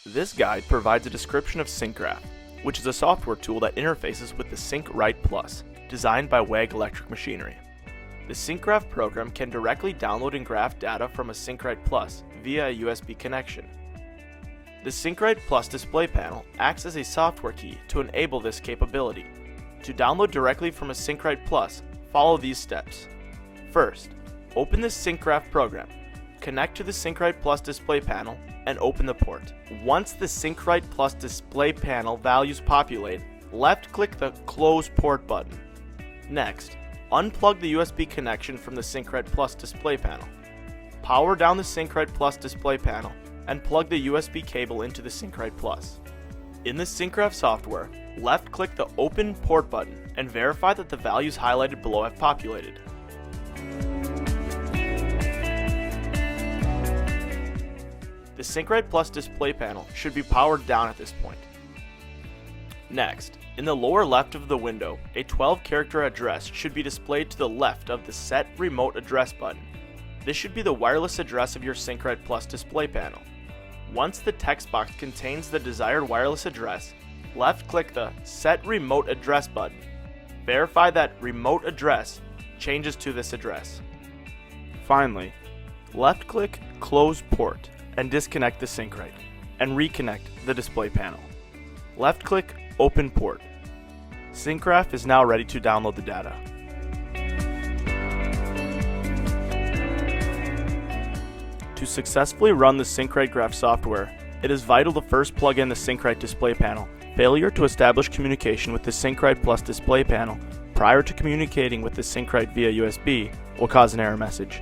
This guide provides a description of Sync-Graph, which is a software tool that interfaces with the Sync-Rite Plus, designed by WEG electric machinery. The Sync-Graph program can directly download and graph data from a Sync-Rite Plus via a USB connection. The Sync-Rite Plus display panel acts as a software key to enable this capability. To download directly from a Sync-Rite Plus, follow these steps. First, open the Sync-Graph program, connect to the Sync-Rite Plus display panel, and open the port. Once the Sync-Rite Plus display panel values populate, left-click the Close Port button. Next, unplug the USB connection from the Sync-Rite Plus display panel. Power down the Sync-Rite Plus display panel and plug the USB cable into the Sync-Rite Plus. In the Sync-Graph software, left-click the Open Port button and verify that the values highlighted below have populated. The Sync-Rite Plus display panel should be powered down at this point. Next, in the lower left of the window, a 12-character address should be displayed to the left of the Set Remote Address button. This should be the wireless address of your Sync-Rite Plus display panel. Once the text box contains the desired wireless address, left-click the Set Remote Address button. Verify that remote address changes to this address. Finally, left-click Close Port and disconnect the Sync-Rite, and reconnect the display panel. Left-click Open Port. Sync-Graph is now ready to download the data. To successfully run the Sync-Rite Graph software, it is vital to first plug in the Sync-Rite display panel. Failure to establish communication with the Sync-Rite Plus display panel prior to communicating with the Sync-Rite via USB will cause an error message.